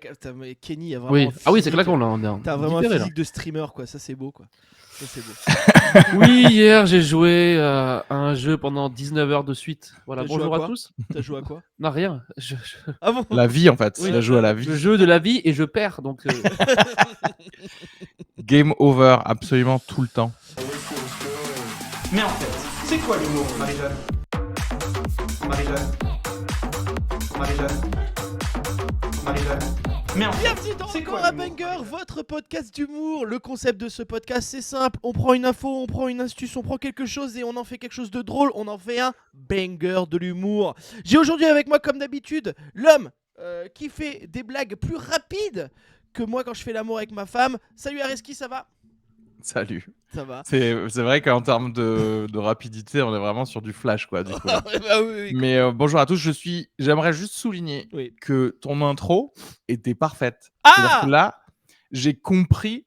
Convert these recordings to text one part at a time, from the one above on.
Putain, mais Kenny a vraiment Oui. un Ah oui, c'est physique, claquant là. On est t'as vraiment un différé, là. physique de streamer, quoi. Ça, c'est beau, quoi. Ça, c'est beau. Oui, hier j'ai joué à un jeu pendant 19 heures de suite. Voilà, T'as joué à bonjour à quoi tous. T'as joué à quoi Non, rien. Ah bon? La vie, en fait. Oui. Il a joué à la Le vie. jeu de la vie et je perds. Donc, Game over, absolument tout le temps. Mais en fait, c'est quoi l'humour, Marie-Jeanne? Marie-Jeanne? Marie-Jeanne? Marie-Jeanne? Mais en fait, Bienvenue dans c'est Encore quoi un l'humour, banger, votre podcast d'humour. Le concept de ce podcast, c'est simple. On prend une info, on prend une astuce, on prend quelque chose et on en fait quelque chose de drôle. On en fait un banger de l'humour. J'ai aujourd'hui avec moi, comme d'habitude, l'homme qui fait des blagues plus rapides que moi quand je fais l'amour avec ma femme. Salut Areski, ça va? Salut. Ça va. C'est vrai qu'en termes de rapidité, on est vraiment sur du flash, quoi, du coup. là. Bah oui. Mais bonjour à tous, j'aimerais juste souligner Oui. que ton intro était parfaite. Ah C'est-à-dire que là, j'ai compris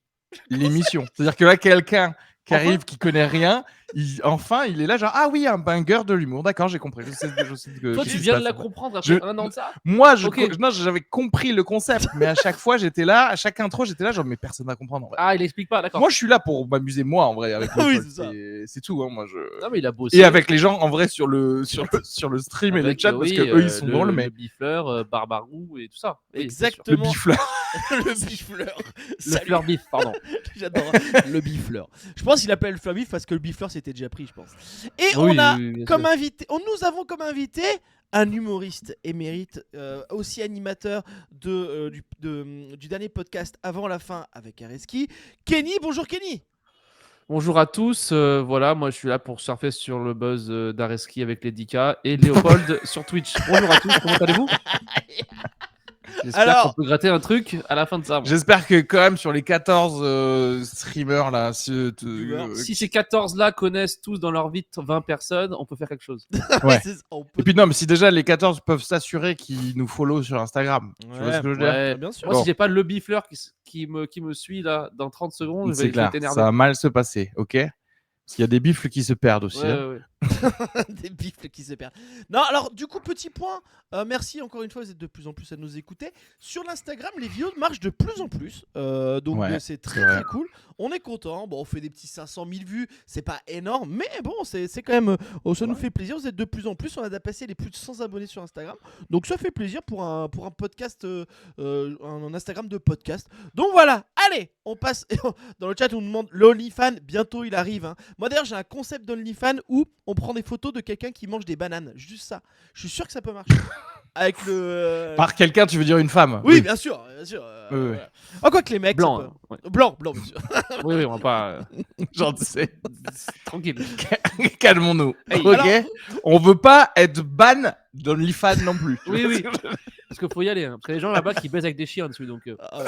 l'émission. C'est-à-dire que là, quelqu'un qui Enfin arrive, qui connaît rien, il est là genre, ah oui, un banger de l'humour. D'accord, j'ai compris. Je sais que toi, ce tu qui viens se de la passe. comprendre après Je- un an de ça. Moi, Ok. non, j'avais compris le concept, mais à chaque fois, j'étais là, à chaque intro, j'étais là, genre, mais personne va comprendre en vrai. Ah, il explique pas, d'accord. Moi, je suis là pour m'amuser, moi, en vrai, avec le Oui, folk. c'est ça. C'est tout, hein, moi, Non, mais il a bossé. Et avec les gens, en vrai, sur le stream et le Avec, chat, parce oui, que eux, ils sont drôles, mais Le bifleur, Barbarou et tout ça. Oui, bien sûr. le Exactement. bifleur. Le bifleur. Le Salut. fleur bif, pardon. J'adore le bifleur. Je pense qu'il appelle le fleur bif parce que le bifleur c'était déjà pris, je pense. Et Oui, on a oui, bien comme sûr. invité, nous avons comme invité un humoriste émérite, aussi animateur du dernier podcast Avant la fin avec Areski. Kenny, bonjour Kenny. Bonjour à tous. Voilà, moi je suis là pour surfer sur le buzz d'Areski avec les K et Léopold sur Twitch. Bonjour à tous, comment allez-vous? J'espère Alors- qu'on peut gratter un truc à la fin de ça. moi. J'espère que, quand même, sur les 14 streamers, là, Si ces 14 là connaissent tous dans leur vie 20 personnes, on peut faire quelque chose. Ouais. On peut- Et puis, non, mais si déjà les 14 peuvent s'assurer qu'ils nous follow sur Instagram. Tu vois ce que je veux dire? Ouais. bien sûr. Moi, Bon. si j'ai pas le bifleur qui me suit là dans 30 secondes, je C'est vais clair, t'énerver. ça va mal se passer, ok? Parce qu'il y a des bifles qui se perdent aussi. Ouais, hein. ouais, ouais. Des bifles qui se perdent. Non, alors du coup, petit point. Merci encore une fois, vous êtes de plus en plus à nous écouter. Sur l'Instagram, les vidéos marchent de plus en plus. Donc Ouais, c'est c'est très vrai. très cool. On est content. Bon, on fait des petits 500 000 vues. C'est pas énorme, mais bon, c'est quand même. Ça nous fait plaisir. Vous êtes de plus en plus. On a dépassé les plus de 100 abonnés sur Instagram. Donc ça fait plaisir pour un podcast, un Instagram de podcast. Donc voilà. Allez, on passe. Dans le chat, on nous demande l'OnlyFans. Bientôt, il arrive. Hein. Moi d'ailleurs, j'ai un concept d'OnlyFans où on prend des photos de quelqu'un qui mange des bananes. Juste ça. Je suis sûr que ça peut marcher. Avec le. Par quelqu'un, tu veux dire une femme? Oui, bien sûr, bien sûr. Oui, oui. Voilà. Ah, quoi que les mecs. Blanc. ça peut- hein, ouais. Blanc, bien sûr. Oui, oui, on va pas. Genre, tu sais. Tranquille. Calmons-nous. Hey, Ok. alors- On veut pas être ban d'OnlyFans non plus. Oui, oui. Parce qu'il faut y aller. Hein. Parce qu'il y a des gens là-bas qui baisent avec des chiens dessus. Donc, Ah,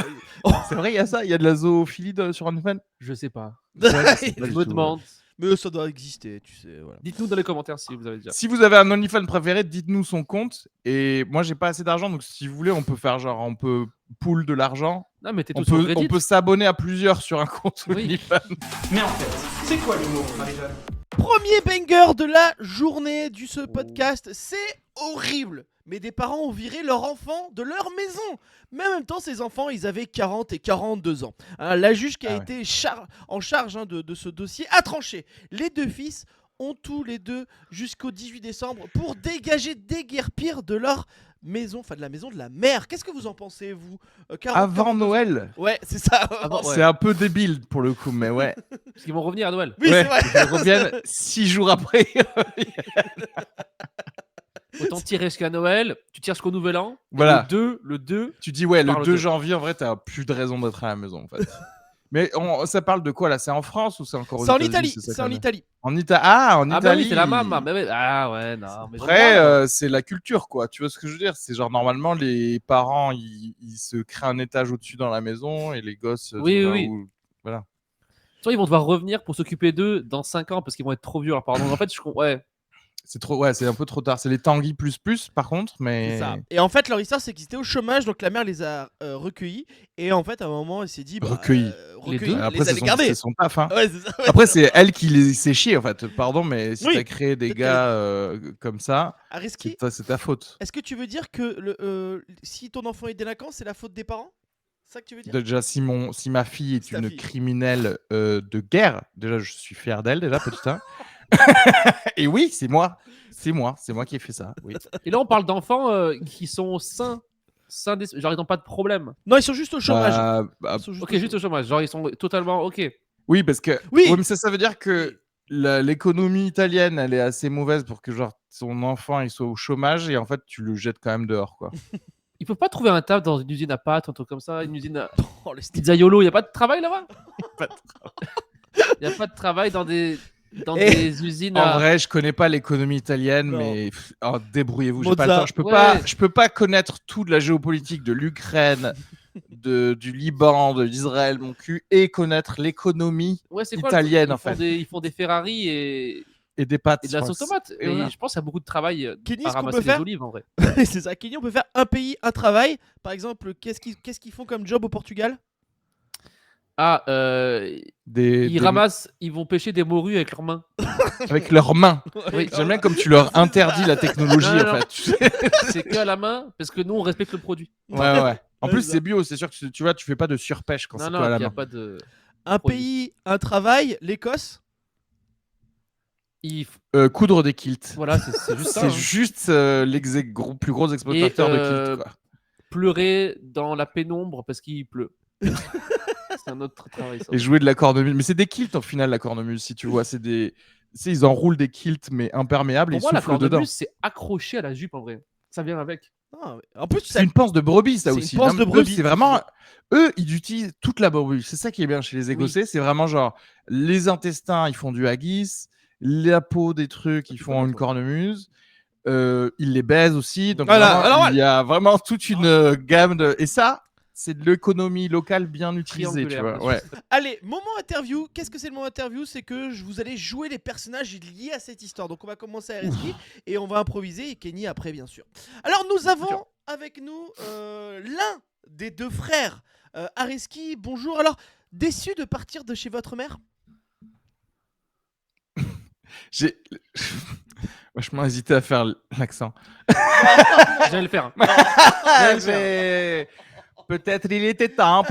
oui. C'est vrai, il y a ça. Il y a de la zoophilie sur OnlyFans. je sais pas. Ouais, Je pas du me tout, demande. Mais ça doit exister, tu sais. Voilà. Dites-nous dans les commentaires si vous avez déjà. Si vous avez un OnlyFans préféré, dites-nous son compte. Et moi, j'ai pas assez d'argent, donc si vous voulez, on peut faire genre, on peut pool de l'argent. Non, mettez On tout sur peut, Reddit. on peut s'abonner à plusieurs sur un compte Oui. OnlyFans. Mais en fait, c'est quoi l'humour, Marie-Jeanne? Premier banger de la journée du ce podcast, c'est horrible. Mais des parents ont viré leur enfant de leur maison. Mais en même temps, ces enfants, ils avaient 40 et 42 ans. Hein, la juge qui a Ah ouais. été en charge de ce dossier a tranché. Les deux fils ont tous les deux jusqu'au 18 décembre pour déguerpir de leur maison, enfin de la maison de la mère. Qu'est-ce que vous en pensez, vous 40, Avant 42 ans. Noël. Ouais, c'est ça. Avant- ouais. C'est un peu débile pour le coup, mais ouais. Parce qu'ils vont revenir à Noël. Oui, Ouais, c'est vrai. ils reviennent 6 jours après. Autant tirer jusqu'à Noël, tu tires jusqu'au Nouvel An. et Voilà. Le 2. Tu dis, ouais, le Parle 2 de- janvier, en vrai, t'as plus de raison d'être à la maison, en fait. Mais ça parle de quoi là? C'est en France ou c'est encore aux C'est en États-Unis, Italie. ça C'est en qu'on a Italie. En Ah, en Ah, bah Italie. oui, c'est la maman. Bah ouais. Ah, ouais, non. Mais Après, je comprends. c'est la culture, quoi. Tu vois ce que je veux dire? C'est genre, normalement, les parents, ils se créent un étage au-dessus dans la maison et les gosses. Oui, tu vois, oui. Soit ils vont devoir revenir pour s'occuper d'eux dans 5 ans parce qu'ils vont être trop vieux. Alors, pardon. En fait, ouais. C'est trop, ouais, c'est un peu trop tard. C'est les Tanguy plus par contre, mais C'est ça. Et en fait, leur histoire, c'est qu'ils étaient au chômage, donc la mère les a recueillis. Et en fait, à un moment, elle s'est dit Recueillis. recueillis, après les c'est allait son, garder. c'est son taf. Hein. Ouais, c'est ça, ouais. Après, c'est elle qui les s'est chiés en fait. Pardon, mais si Oui. t'as créé des Peut-être gars comme ça, Areski, c'est ta faute. est-ce que tu veux dire que si ton enfant est délinquant, c'est la faute des parents? C'est ça que tu veux dire? Déjà, si ma fille est C'est ta une fille. criminelle de guerre, déjà, je suis fier d'elle, déjà, petit 1. Et oui, c'est moi qui ai fait ça. Oui. Et là, on parle d'enfants qui sont sains genre ils n'ont pas de problème. Non, ils sont juste au chômage. Bah, Ils sont juste Ok, au juste au chômage. Genre ils sont totalement ok. oui, parce que Oui. ouais, mais ça veut dire que l'économie italienne, elle est assez mauvaise pour que genre son enfant il soit au chômage et en fait tu le jettes quand même dehors, quoi. Ils peuvent pas trouver un taf dans une usine à pâtes, un truc comme ça, une usine à Oh, le style. pizzaiolo. Il y a pas de travail là-bas. Pas de Il y a pas de travail dans des Et- des usines En à. vrai, je connais pas l'économie italienne, Non. mais débrouillez-vous. J'ai pas le Mozart. temps. Ouais. Je peux pas connaître tout de la géopolitique de l'Ukraine, du Liban, d'Israël, mon cul, et connaître l'économie Ouais, c'est quoi italienne, en ils font fait. ils font des Ferrari et et des pâtes. de la sauce tomate. Et Et voilà. je pense qu'il y a beaucoup de travail Kenny, à ce qu'on ramasser peut des faire- olives en vrai. C'est ça. Kenny, on peut faire un pays, un travail. Par exemple, qu'est-ce qu'ils font comme job au Portugal? Ah, Des- ils vont pêcher des morues avec leurs mains. avec leurs mains. Oui. J'aime bien comme tu leur interdis la technologie, Non, non, en non. fait. Tu sais. C'est que à la main parce que nous on respecte le produit. Ouais. En Ouais, plus, ça. c'est bio. C'est sûr que tu vois, tu fais pas de surpêche quand Non, c'est non, toi à la il y a main. pas de. Un Produit. pays, un travail. L'Écosse. Coudre des kilts. Voilà, c'est juste ça. C'est hein. juste plus gros exploitateur de kilts, quoi. Pleurer dans la pénombre parce qu'il pleut. C'est un autre travail. Ça. Et jouer de la cornemuse. Mais c'est des kilts, au final, la cornemuse, si tu vois. C'est des... Tu sais, ils enroulent des kilts, mais imperméables, et Pour ils moi, la soufflent dedans. cornemuse, c'est accroché à la jupe en vrai. Ça vient avec. Ah, en plus, C'est une panse de brebis, ça C'est aussi. une panse Non, de mais brebis. Eux, c'est vraiment... Eux, ils utilisent toute la brebis. C'est ça qui est bien chez les Écossais. C'est vraiment genre, les intestins, ils font du haggis. La peau des trucs, ils font une cornemuse. Ils les baisent aussi. Donc, Voilà, vraiment, alors, il y a vraiment toute une gamme de... Et ça, c'est de l'économie locale bien utilisée, tu vois. Triangulaire, Ouais. allez, moment interview. Qu'est-ce que c'est le moment interview? C'est que vous allez jouer les personnages liés à cette histoire. Donc on va commencer à Areski et on va improviser et Kenny après bien sûr. Alors nous avons avec nous l'un des deux frères. Areski, bonjour. Alors déçu de partir de chez votre mère? J'ai vachement hésité à faire l'accent. J'allais le faire. hein. Peut-être il était temps,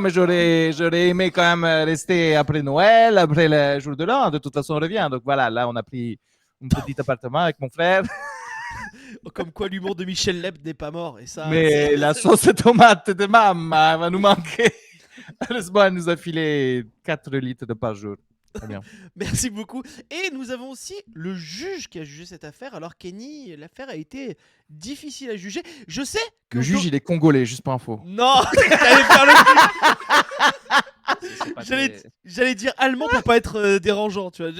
mais j'aurais aimé quand même rester après Noël, après le jour de l'an. De toute façon, on revient. Donc voilà, là, on a pris un petit appartement avec mon frère. Comme quoi l'humour de Michel Leb n'est pas mort. Et ça, Mais la sauce tomate de maman va nous manquer. Heureusement, elle nous a filé 4 litres de par jour. Très bien. merci beaucoup. Et nous avons aussi le juge qui a jugé cette affaire. Alors Kenny, l'affaire a été difficile à juger. Je sais que Le juge, il est congolais, juste pour info. Non, j'allais faire le C'est pas J'allais très- j'allais dire allemand pour pas être dérangeant, tu vois.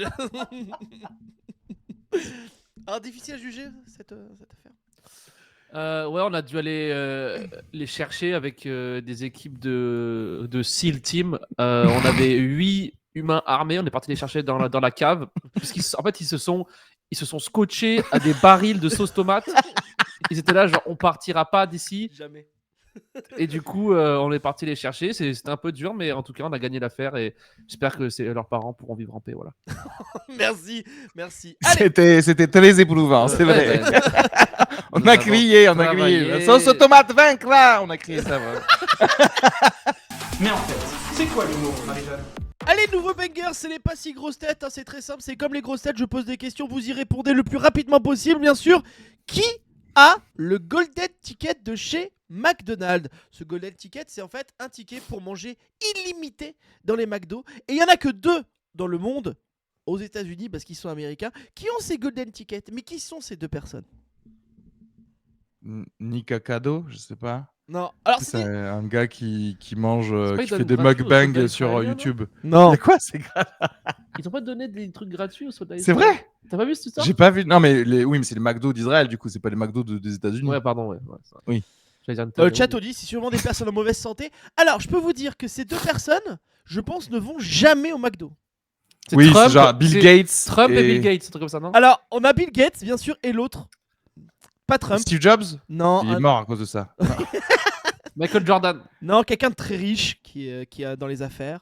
Alors difficile à juger cette affaire. Ouais, on a dû aller les chercher avec des équipes de SEAL Team. On avait 8 humains armés. On est parti les chercher dans la cave. En fait, ils se sont scotchés à des barils de sauce tomate. Ils étaient là, genre, on partira pas d'ici. Jamais. Et du coup, on est parti les chercher. C'était un peu dur, mais en tout cas, on a gagné l'affaire. Et j'espère que leurs parents pourront vivre en paix. Voilà. Merci, merci. Allez, C'était très éprouvant, c'est vrai. Ouais, On a crié, on a travaillé. crié. Sauce tomate vaincra. On a crié ça. Ouais. Mais en fait, c'est quoi l'humour, Marie-Jeanne? allez, nouveau banger, c'est les pas si grosses têtes, hein, c'est très simple, c'est comme les grosses têtes, je pose des questions, vous y répondez le plus rapidement possible, bien sûr. Qui a le Golden Ticket de chez McDonald's? Ce Golden Ticket, c'est en fait un ticket pour manger illimité dans les McDo. Et il y en a que 2 dans le monde, aux États-Unis, parce qu'ils sont américains, qui ont ces Golden Tickets. Mais qui sont ces 2 personnes? Nika Kado, je sais pas. Non, alors C'est c'est... un gars qui mange, pas qui ils fait donnent des gratuit aux mukbangs soldats sur israéliens, YouTube. Non. Mais quoi, c'est grave. Ils t'ont pas donné des trucs gratuits aux soldats C'est israéliens? vrai? T'as pas vu cette histoire? J'ai pas vu. Non, mais oui, mais c'est les McDo d'Israël, du coup, c'est pas les McDo des États-Unis. Ouais, pardon. Ouais, ça. Oui. J'allais dire une Dans le table, chat, on dit c'est sûrement des personnes en mauvaise santé. Alors, je peux vous dire que ces 2 personnes, je pense, ne vont jamais au McDo. C'est Oui, Trump, c'est genre Bill c'est Gates. Trump et Bill Gates, un truc comme ça, non? Alors, on a Bill Gates, bien sûr, et l'autre. Pas Trump. Steve Jobs. Non, Il est mort à cause de ça. Michael Jordan. non, quelqu'un de très riche qui a dans les affaires.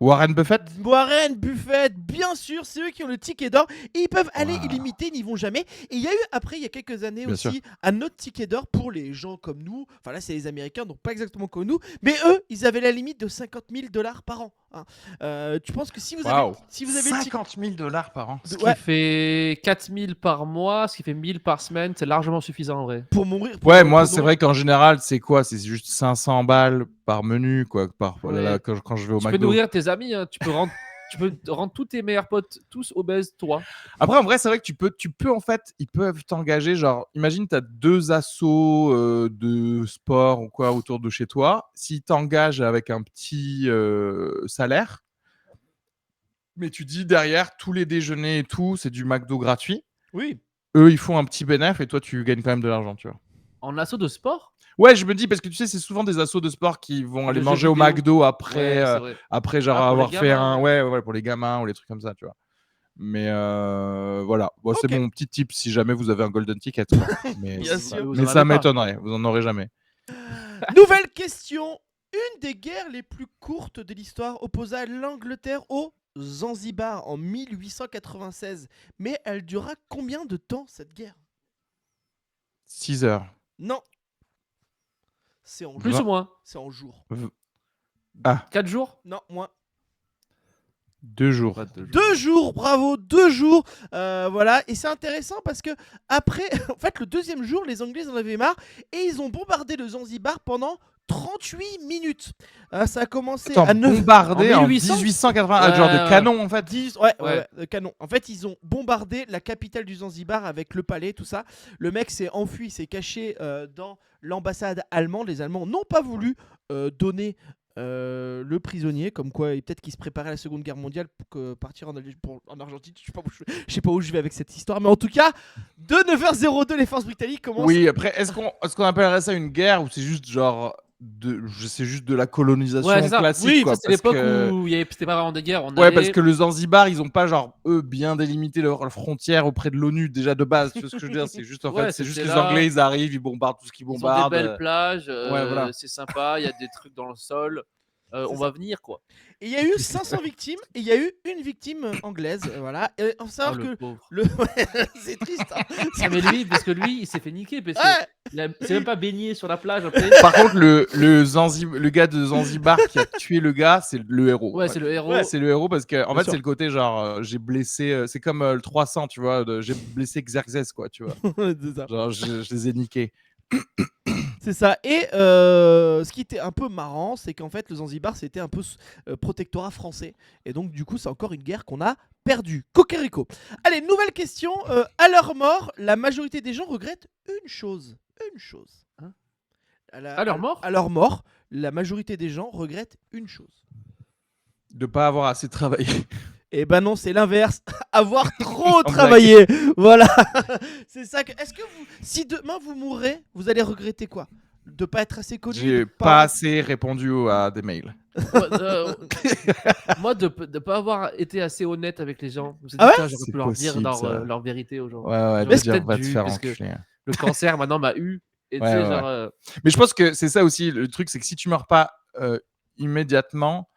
Warren Buffett. Warren Buffett, bien sûr, c'est eux qui ont le ticket d'or et ils peuvent aller Wow. illimité, ils n'y vont jamais. Et il y a eu après, il y a quelques années Bien aussi, un autre ticket d'or pour les gens comme nous. Enfin là, c'est les Américains, donc pas exactement comme nous. Mais eux, ils avaient la limite de $50,000 par an. Hein. Tu penses que si vous avez, Wow. si vous avez le ticket, $50,000 par an. Ce qui Ouais. fait 4000 par mois, ce qui fait 1000 par semaine, c'est largement suffisant en vrai. pour mourir, Ouais, moi, c'est mourir- vrai qu'en général, c'est quoi? C'est juste 500 balles par menu, quoi. Ouais. Là, quand je vais au Tu peux McDo. nourrir tes amis, hein, tu peux rendre tous tes meilleurs potes tous obèses, toi. Après, en vrai, c'est vrai que tu peux en fait, ils peuvent t'engager. Genre, imagine, tu as 2 assos de sport ou quoi autour de chez toi. S'ils t'engagent avec un petit salaire, mais tu dis derrière, tous les déjeuners et tout, c'est du McDo gratuit. Oui. Eux, ils font un petit bénéf et toi, tu gagnes quand même de l'argent, tu vois. En assaut de sport? Ouais, je me dis, parce que tu sais, c'est souvent des assos de sport qui vont aller jeux manger au vidéo. McDo après, Ouais, c'est vrai. après genre Ah, pour les avoir fait gamins, un. Ouais, pour les gamins ou les trucs comme ça, tu vois. Mais voilà, bon, c'est Ok. mon petit tip si jamais vous avez un golden ticket. quoi. Mais Bien Vous- sûr. vous mais en ça avez pas. m'étonnerait, vous en aurez jamais. Nouvelle question. Une des guerres les plus courtes de l'histoire opposa l'Angleterre au Zanzibar en 1896. Mais elle dura combien de temps cette guerre? 6 heures. Non. C'est en Plus jours. ou moins? C'est en jours. 4 jours? Non, moins. 2 jours. 2 jours, bravo, 2 jours. Voilà, et c'est intéressant parce que après, en fait, le deuxième jour, les Anglais en avaient marre et ils ont bombardé le Zanzibar pendant 38 minutes. Ça a commencé Attends, à 9 bombardé en en 1800? 1880, genre de Ouais. canon en fait. 10, ouais, Ouais. canon. En fait, ils ont bombardé la capitale du Zanzibar avec le palais, tout ça. Le mec s'est enfui, s'est caché dans l'ambassade allemande. Les Allemands n'ont pas voulu donner le prisonnier, comme quoi peut-être qu'il se préparait à la Seconde Guerre mondiale pour partir en Argentine. Je sais pas où je vais avec cette histoire, mais en tout cas, de 9h02, les forces britanniques commencent. Oui, après, est-ce qu'on appellerait ça une guerre ou c'est juste genre c'est juste de la colonisation Ouais, c'est ça. classique Oui, quoi, c'est l'époque parce que- où c'était pas vraiment des guerres. On Ouais, allait- parce que le Zanzibar, ils ont pas genre eux bien délimité leurs frontières auprès de l'ONU déjà de base. Tu vois ce que je veux dire? C'est juste en Ouais, fait, c'est juste c'était les là. Anglais, ils arrivent, ils bombardent tout ce qu'ils Ils ont des bombardent. belles plages, ouais, voilà. c'est sympa, il y a des trucs dans le sol. On va venir quoi. Et il y a eu 500 victimes, et il y a eu une victime anglaise. Voilà. Et on faut savoir Oh, le que pauvre. Ouais, c'est triste. Hein. Ah, mais lui, parce que lui, il s'est fait niquer. Parce que Ouais. il s'est même pas baigné sur la plage après. Par contre, le gars de Zanzibar qui a tué le gars, c'est le héros. Ouais, c'est le héros. Ouais, C'est le héros parce que en Bien fait sûr. c'est le côté genre j'ai blessé c'est comme le 300 tu vois j'ai blessé Xerxes quoi tu vois C'est ça. genre je les ai niqués. C'est ça. Et ce qui était un peu marrant, c'est qu'en fait, le Zanzibar, c'était un peu protectorat français. Et donc, du coup, c'est encore une guerre qu'on a perdue. Cocorico. Allez, nouvelle question. À leur mort, la majorité des gens regrettent une chose. Une chose. Hein À leur mort À leur mort, la majorité des gens regrettent une chose. De pas avoir assez travaillé. Eh ben non, c'est l'inverse. Avoir trop En travaillé. Voilà. C'est ça que. Est-ce que vous, si demain vous mourrez, vous allez regretter quoi? De pas être assez connu. J'ai de pas assez répondu à des mails. Moi, de pas avoir été assez honnête avec les gens. Je me suis dit, Ah ouais putain, j'aurais C'est pu leur dire possible, ça. leur vérité aux gens. Ouais J'aurais de dire peut-être va te dû, faire parce que enculer. le cancer maintenant m'a eu. Et tu Ouais, sais, ouais, genre. Mais je pense que c'est ça aussi le truc, c'est que si tu meurs pas immédiatement,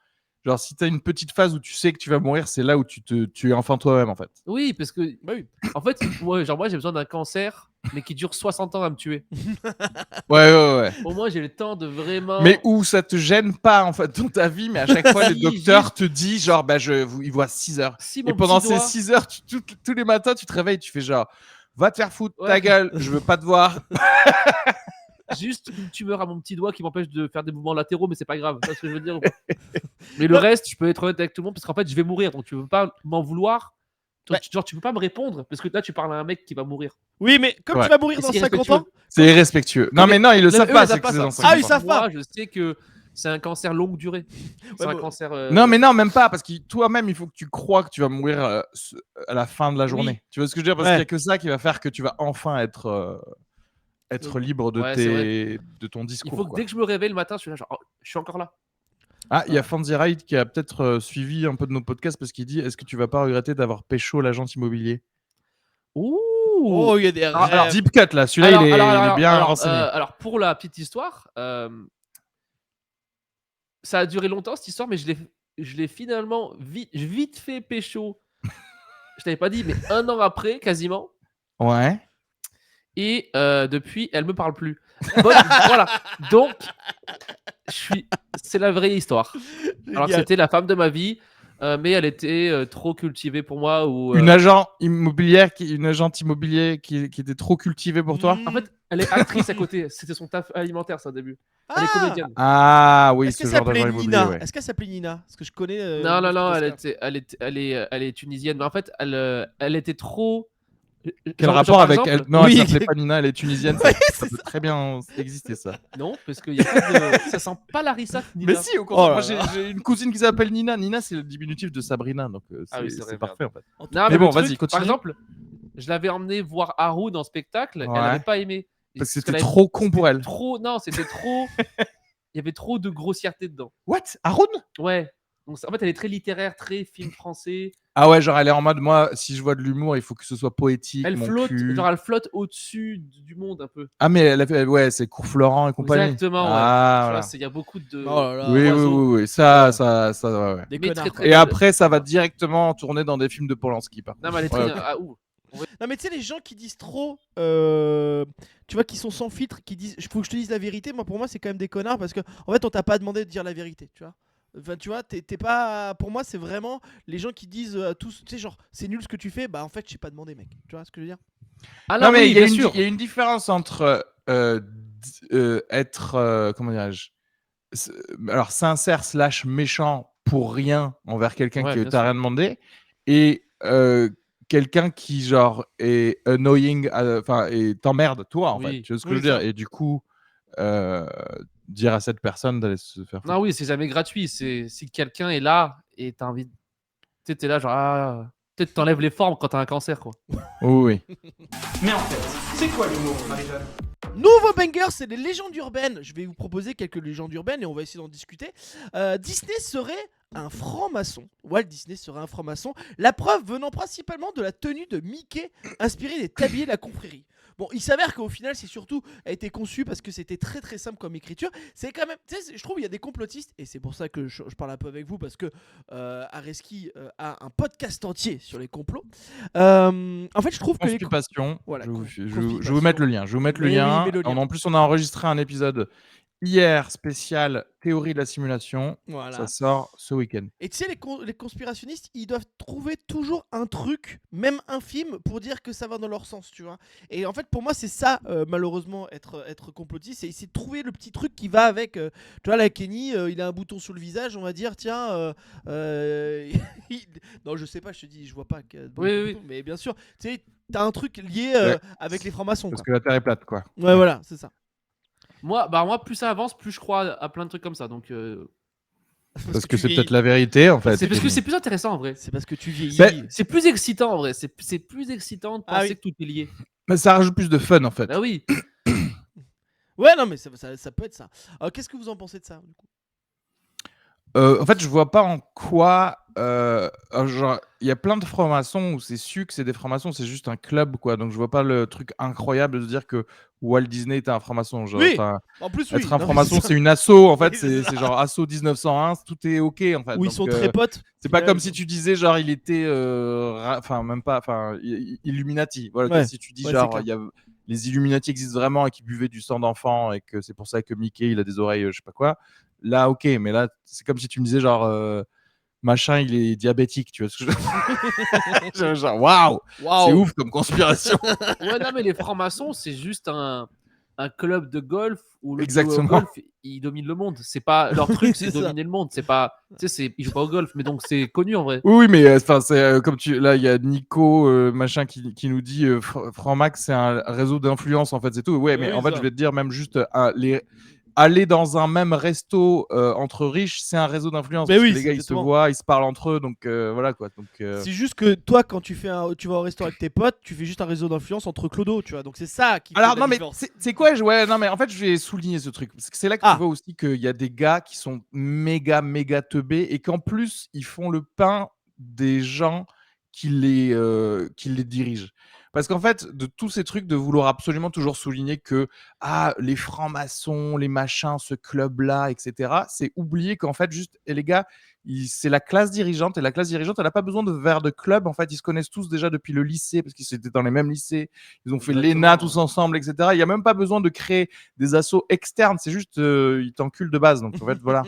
genre si t'as une petite phase où tu sais que tu vas mourir, c'est là où tu es enfin toi-même en fait. Oui, parce que. Bah oui. En fait, moi, j'ai besoin d'un cancer, mais qui dure 60 ans à me tuer. Ouais. Au moins, j'ai le temps de vraiment. Mais où ça te gêne pas en fait dans ta vie, mais à chaque fois Si, le docteur te dit genre bah il voit 6 heures. Si Et mon pendant petit ces doigt- 6 heures, tous les matins tu te réveilles, tu fais genre va te faire foutre Ouais. ta gueule, je veux pas te voir. Juste une tumeur à mon petit doigt qui m'empêche de faire des mouvements latéraux, mais c'est pas grave. Tu vois ce que je veux dire ou pas? Mais le reste, je peux être honnête avec tout le monde parce qu'en fait, je vais mourir. Donc, tu veux pas m'en vouloir. Ouais. Genre, tu peux pas me répondre parce que là, tu parles à un mec qui va mourir. Oui, mais comme Ouais. tu vas mourir Et dans c'est 50 ans. C'est irrespectueux. Non mais non, ils le savent Eux, pas, ils c'est savent que c'est ça. dans Ah, 50 ils ans. savent pas. Moi, je sais que c'est un cancer longue durée. C'est Ouais, un bah- cancer. Non mais non, même pas parce que toi-même il faut que tu crois que tu vas mourir à la fin de la journée. Tu vois ce que je veux dire parce Ouais. qu'il y a que ça qui va faire que tu vas enfin être libre de Ouais, c'est de ton Il discours. faut que quoi. dès que je me réveille le matin, je suis là, genre, oh, je suis encore là. Ah, il y a Fancy Ride qui a peut-être suivi un peu de nos podcasts parce qu'il dit est-ce que tu vas pas regretter d'avoir pécho l'agent immobilier? Ouh. Oh, il y a des Alors, rêves. Deep cut là, celui-là il est bien renseigné. alors, pour la petite histoire, ça a duré longtemps cette histoire, mais je l'ai finalement vite fait pécho. Je t'avais pas dit, mais 1 an après, quasiment. Ouais. Et depuis, elle me parle plus. Voilà. Donc, c'est la vraie histoire. Alors que Génial. c'était la femme de ma vie, mais elle était trop cultivée pour moi. Ou, Une agente immobilière qui était trop cultivée pour toi? En fait, elle est actrice à côté. C'était son taf alimentaire, ça, au début. Elle est comédienne. Ah oui, Est-ce ce qu'elle genre s'appelait d'agent immobilier, Nina? ouais. Est-ce qu'elle s'appelait Nina? Parce que je connais. Non, Oscar. elle est tunisienne. Mais en fait, elle était trop. Quel Genre, rapport par avec exemple, elle? Non, Oui. elle s'appelait pas Nina, elle est tunisienne. Ouais, Ça c'est peut très bien exister, ça. Non, parce qu'il y a pas de. Ça sent pas la rissaf, Nina. Mais si, au contraire, Oh moi là là. j'ai une cousine qui s'appelle Nina. Nina, c'est le diminutif de Sabrina, donc Ah oui, c'est c'est vrai, parfait en fait. En tout Non, Mais mais bon, le truc, vas-y, continue. Par exemple, je l'avais emmené voir Haroun en spectacle. Elle Ouais. n'avait pas aimé. Parce que qu'elle c'était avait- trop con pour c'était elle. Trop, non, c'était trop. Il y avait trop de grossièreté dedans. What? Haroun? Ouais. Donc, en fait, elle est très littéraire, très film français. Ah ouais, genre elle est en mode, moi, si je vois de l'humour, il faut que ce soit poétique, Elle mon flotte, cul. genre elle flotte au-dessus du monde un peu. Ah mais elle a fait, ouais, c'est Cours Florent et compagnie. Exactement, ouais. Ah, Tu voilà. vois, il y a beaucoup de. Oh là là. Oui, oui, oiseaux. oui, oui, ça, ouais, ouais. Des Mais connards. très, quoi. très- Et après, ça va directement tourner dans des films de Polanski, par contre. Non, mais elle est très Ouais, bien. ok. Ah, ouh. Non, mais tu sais, les gens qui disent trop, tu vois, qui sont sans filtre, qui disent, faut que je te dise la vérité, moi, pour moi, c'est quand même des connards parce que, en fait, on t'a pas demandé de dire la vérité, tu vois. Enfin, tu vois, t'es pas. Pour moi, c'est vraiment les gens qui disent à tous, tu sais, genre, c'est nul ce que tu fais, bah en fait, j'ai pas demandé, mec. Tu vois ce que je veux dire? Ah Non, mais oui, il y a bien une, sûr. il y a une différence entre être, comment dirais-je, s- alors sincère / méchant pour rien envers quelqu'un Ouais, qui bien t'a sûr. rien demandé et quelqu'un qui genre est annoying, enfin et t'emmerde toi en fait. Oui. Tu vois ce que Oui, je veux dire? ça. Et du coup, euh, dire à cette personne d'aller se faire foutre. Non, oui, c'est jamais gratuit. C'est si quelqu'un est là et t'as envie. Tu sais, t'es là, genre, peut-être t'enlèves les formes quand t'as un cancer, quoi. Oui, oui. Mais en fait, c'est quoi l'humour, Marie-Jeanne? Nouveau banger, c'est les légendes urbaines. Je vais vous proposer quelques légendes urbaines et on va essayer d'en discuter. Disney serait un franc-maçon. Walt Disney serait un franc-maçon. La preuve venant principalement de la tenue de Mickey, inspirée des tabliers de la confrérie. Bon, il s'avère qu'au final, c'est surtout a été conçu parce que c'était très très simple comme écriture. C'est quand même, tu sais, je trouve il y a des complotistes et c'est pour ça que je parle un peu avec vous parce que Areski a un podcast entier sur les complots. En fait, je trouve que les Constipation. Voilà, je vous constipation. mettre le lien. Je vais vous mettre le Mais oui, lien. mets le lien. En plus, on a enregistré un épisode hier spécial théorie de la simulation. Voilà. Ça sort ce week-end. Et tu sais, les conspirationnistes, ils doivent trouver toujours un truc, même infime, pour dire que ça va dans leur sens, tu vois. Et en fait, pour moi, c'est ça, malheureusement, être complotiste, c'est essayer de trouver le petit truc qui va avec. Tu vois, là, Kenny, il a un bouton sur le visage, on va dire, tiens. Non, je sais pas, je te dis, je vois pas. Oui. Mais bien sûr, tu sais, t'as un truc lié Ouais. avec les francs-maçons. Parce Quoi. que la Terre est plate, quoi. Ouais, voilà, c'est ça. Moi, plus ça avance, plus je crois à plein de trucs comme ça. Donc, Parce que tu c'est vieillis. peut-être la vérité, en fait. c'est parce que c'est plus intéressant en vrai. C'est parce que tu vieillis. Bah, C'est plus excitant en vrai. C'est plus excitant de Ah penser oui. que tout est lié. Mais ça rajoute plus de fun, en fait. Bah oui. Ouais, non, mais ça peut être ça. Alors, qu'est-ce que vous en pensez de ça, du coup? En fait, je vois pas en quoi. Genre, il y a plein de francs-maçons où c'est su que c'est des francs-maçons, c'est juste un club, quoi. Donc, je vois pas le truc incroyable de dire que Walt Disney était un franc-maçon. Genre, Oui. enfin, En plus, oui. être un Non, mais franc-maçon, ça. c'est une asso, en fait. Oui, c'est C'est ça. genre asso 1901, tout est ok, en fait. Où ils Donc, sont très potes. c'est pas Ouais, comme ils si sont- tu disais, genre, il était. Enfin, même pas. Enfin, Illuminati. Voilà, Ouais. si tu dis, Ouais, c'est genre, clair. il y a. Les Illuminati existent vraiment et qui buvaient du sang d'enfant et que c'est pour ça que Mickey il a des oreilles, je sais pas quoi. Là, ok, mais là, c'est comme si tu me disais, genre. Machin, il est diabétique, tu vois ce que je veux dire. Genre, waouh, c'est ouf comme conspiration. Ouais, non, mais les francs-maçons, c'est juste un club de golf où le Exactement. golf, ils dominent le monde. C'est pas leur truc, c'est C'est ça. dominer le monde. C'est pas, tu sais, ils jouent pas au golf, mais donc c'est connu en vrai. Oui, mais enfin, c'est comme tu. Là, il y a Nico, machin, qui nous dit Franc Max, c'est un réseau d'influence, en fait, c'est tout. Ouais, mais Oui, en fait, ça. je vais te dire, même juste aller dans un même resto entre riches, c'est un réseau d'influence. Mais Parce oui, que les c'est gars, ils se exactement. voient, ils se parlent entre eux, donc voilà quoi. Donc, C'est juste que toi, quand tu vas au restaurant avec tes potes, tu fais juste un réseau d'influence entre clodos, tu vois. Donc c'est ça qui fait Alors la non mais différence. c'est quoi ouais non mais en fait je vais souligner ce truc parce que c'est là que Ah. tu vois aussi qu'il y a des gars qui sont méga teubés et qu'en plus ils font le pain des gens qui les dirigent. Parce qu'en fait de tous ces trucs de vouloir absolument toujours souligner que les francs-maçons, les machins, ce club là, etc. C'est oublier qu'en fait juste et les gars c'est la classe dirigeante et la classe dirigeante elle n'a pas besoin de faire de club en fait ils se connaissent tous déjà depuis le lycée parce qu'ils étaient dans les mêmes lycées. Ils ont fait l'ENA tous ensemble, etc. Il n'y a même pas besoin de créer des assos externes. C'est juste, ils t'enculent de base. Donc, en fait, voilà.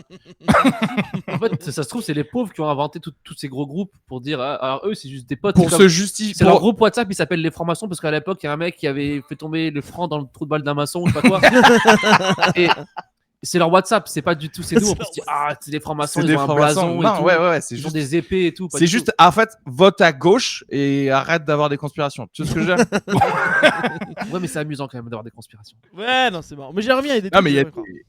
En fait, ça se trouve, c'est les pauvres qui ont inventé tous ces gros groupes pour dire, alors eux, c'est juste des potes. Pour c'est se justifier. C'est leur groupe WhatsApp, il s'appelle les francs-maçons parce qu'à l'époque, il y a un mec qui avait fait tomber le franc dans le trou de balle d'un maçon, je sais pas quoi. Et c'est leur WhatsApp, c'est pas du tout. C'est nous, on peut se dire, c'est des francs-maçons, ils ont un blason. Non, ouais, c'est ils juste ont des épées et tout. C'est juste, en fait, vote à gauche et arrête d'avoir des conspirations. Tu vois ce que je veux dire? Ouais, mais c'est amusant quand même d'avoir des conspirations. Ouais, non, c'est marrant. Mais j'aimerais bien, il y a des Non, trucs mais il y a que j'aimerais des-